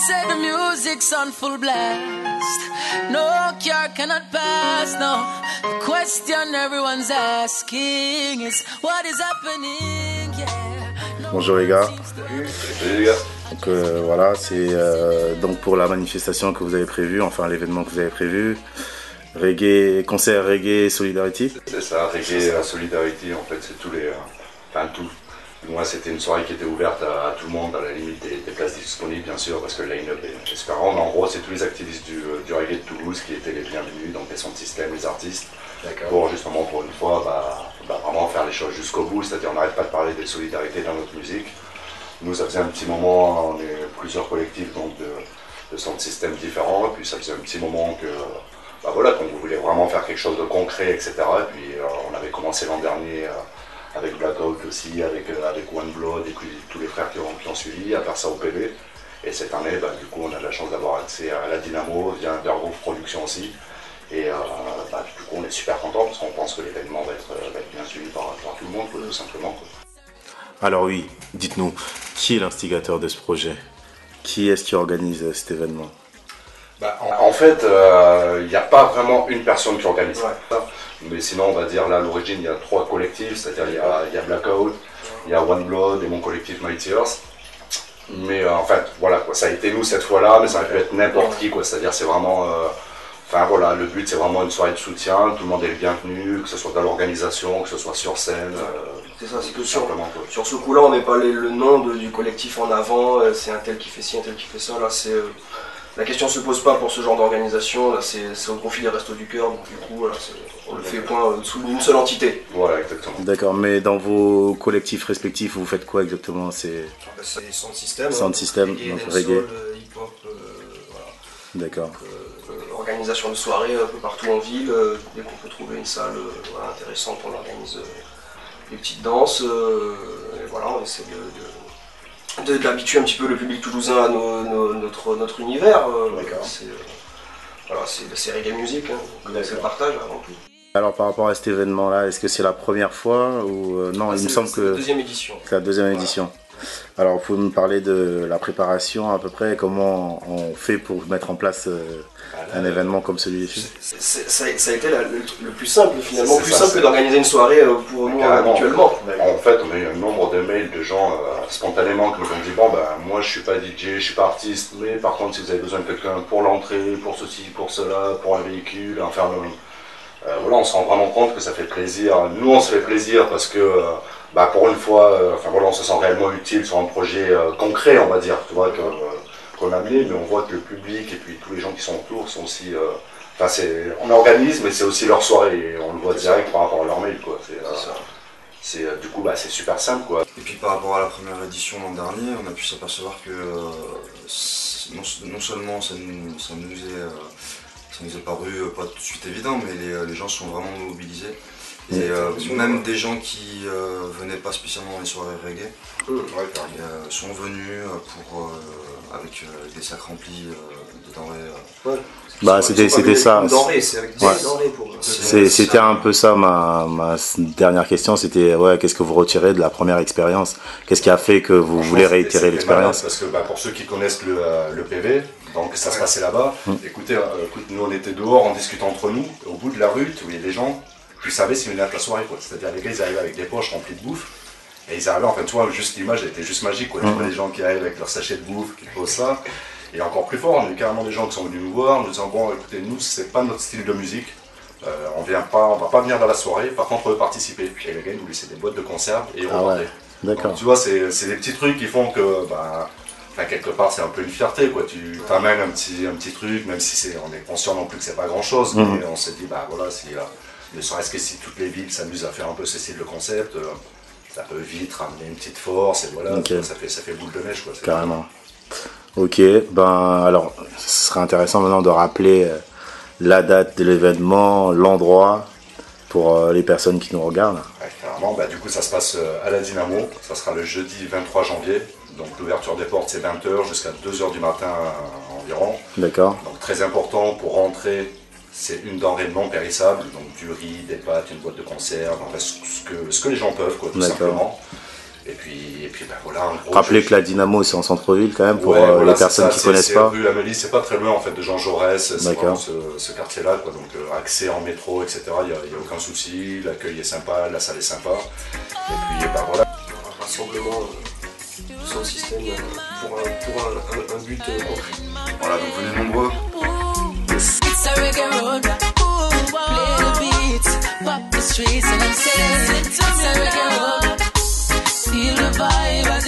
say the music's on full blast. No car cannot pass, no. The question everyone's asking is what is happening, yeah. Bonjour les gars. Salut les gars. Donc voilà, c'est donc pour la manifestation que vous avez prévue, enfin l'événement que vous avez prévu. Reggae, concert Reggae Solidarity. C'est ça, Reggae Solidarity, en fait, c'est tous les... enfin tout. Moi, c'était une soirée qui était ouverte à tout le monde, à la limite des places disponibles, bien sûr, parce que le line-up est super grand. Mais en gros, c'est tous les activistes du reggae de Toulouse qui étaient les bienvenus, donc les sons de système, les artistes, pour justement, pour une fois, vraiment faire les choses jusqu'au bout. C'est-à-dire, on n'arrête pas de parler de solidarité dans notre musique. Nous, ça faisait un petit moment, on est plusieurs collectifs donc de sons de système différents, et puis ça faisait un petit moment que... voilà, qu'on voulait vraiment faire quelque chose de concret, etc. Et puis on avait commencé l'an dernier avec Blackout aussi, avec One Blood et puis tous les frères qui ont suivi à faire ça au PV. Et cette année, du coup, on a de la chance d'avoir accès à la Dynamo, via Undergroove Production aussi. Et du coup, on est super content parce qu'on pense que l'événement va être bien suivi par tout le monde, tout simplement. Alors oui, dites-nous, qui est l'instigateur de ce projet? Qui est-ce qui organise cet événement? En fait, il n'y a pas vraiment une personne qui organise ça. Mais sinon, on va dire là, à l'origine, il y a 3 collectifs, c'est-à-dire il y a Blackout, il y a One Blood et mon collectif Mighty Earth. Mais en fait, voilà, quoi, ça a été nous cette fois-là, mais ça aurait pu être n'importe qui, quoi. C'est-à-dire, c'est vraiment... Enfin voilà, le but, c'est vraiment une soirée de soutien, tout le monde est le bienvenu, que ce soit dans l'organisation, que ce soit sur scène. C'est ça, c'est que sur ce coup-là, on met pas le nom du collectif en avant, c'est un tel qui fait ci, un tel qui fait ça, là, c'est... La question ne se pose pas pour ce genre d'organisation, c'est au profit des Restos du Cœur, donc du coup voilà, on le fait point sous une seule entité. Voilà, exactement. D'accord, mais dans vos collectifs respectifs, vous faites quoi exactement? C'est Sound System, Sound System, donc reggae, hip-hop, voilà. D'accord. Organisation de soirées un peu partout en ville, dès qu'on peut trouver une salle intéressante, on organise des petites danses, et voilà, on essaie d'habituer un petit peu le public toulousain à notre univers. C'est reggae music, hein, c'est le partage avant tout. Alors par rapport à cet événement-là, est-ce que c'est la première fois ou non? Il me semble que c'est la deuxième édition. C'est la deuxième édition. Alors vous pouvez me parler de la préparation à peu près, comment on fait pour mettre en place un événement comme celui-ci? Ça a été le plus simple finalement, plus simple que d'organiser une soirée pour nous habituellement. En fait, on a eu un nombre de mails de gens spontanément qui nous ont dit moi je suis pas DJ, je suis pas artiste, mais par contre si vous avez besoin de quelqu'un pour l'entrée, pour ceci, pour cela, pour un véhicule, enfin voilà, on se rend vraiment compte que ça fait plaisir. Nous on se fait plaisir parce que pour une fois, on se sent réellement utile sur un projet concret, on va dire, tu vois, qu'on a mené, mais on voit que le public et puis tous les gens qui sont autour sont aussi... on organise, mais c'est aussi leur soirée, et on le voit direct par rapport à leur mail, quoi. Du coup, c'est super simple, quoi. Et puis par rapport à la première édition l'an dernier, on a pu s'apercevoir que non seulement ça nous est paru pas tout de suite évident, mais les gens sont vraiment mobilisés. Et même des gens qui venaient pas spécialement dans les soirées reggae sont venus avec des sacs remplis de denrées. C'était ça. Ouais. C'était un peu ça ma dernière question, c'était qu'est-ce que vous retirez de la première expérience? Qu'est-ce qui a fait que vous voulez réitérer l'expérience? Parce que pour ceux qui connaissent le PV, donc ça se passait là-bas, écoutez, nous on était dehors, on discutait entre nous, au bout de la rue, tu voyais des gens, tu savais s'ils venaient à la soirée, quoi. C'est-à-dire les gars ils arrivaient avec des poches remplies de bouffe, et ils arrivaient, tu vois, juste l'image elle était juste magique, quoi. Tu vois les gens qui arrivent avec leur sachet de bouffe, qui posent ça, et encore plus fort, on a eu carrément des gens qui sont venus nous voir, nous disant écoutez, nous c'est pas notre style de musique, on va pas venir dans la soirée, par contre on veut participer. Et les gars ils nous laissaient des boîtes de conserve et on vendait. D'accord. Tu vois, c'est des petits trucs qui font que quelque part c'est un peu une fierté, quoi. Tu t'amènes un petit truc, même si on est conscient non plus que c'est pas grand chose, mais on s'est dit voilà, si ne serait-ce que si toutes les villes s'amusent à faire un peu ce style de concept, ça peut vite ramener une petite force, et voilà, ça fait boule de neige, quoi. Carrément. Ok, alors ce serait intéressant maintenant de rappeler la date de l'événement, l'endroit pour les personnes qui nous regardent. Ouais, clairement, du coup ça se passe à la Dynamo, ça sera le jeudi 23 janvier, donc l'ouverture des portes c'est 20h jusqu'à 2h du matin environ. D'accord. Donc très important pour rentrer, c'est une denrée non périssable, donc du riz, des pâtes, une boîte de conserve, ce que les gens peuvent, quoi, tout simplement. Et puis ben voilà, en gros, Rappelez que la Dynamo c'est en centre-ville quand même pour ouais, voilà, les personnes qui connaissent pas. Rue Amélie, c'est pas très loin en fait de Jean Jaurès, c'est vraiment D'accord. ce quartier-là, quoi. Donc accès en métro, etc. Il y a aucun souci, l'accueil est sympa, la salle est sympa. Et puis ben voilà. Un rassemblement sans système pour un but concret. Voilà, donc venez nombreux. It's a reggae road. Play the beat, pop the streets, and I'm saying it's a reggae road. Feel the vibe.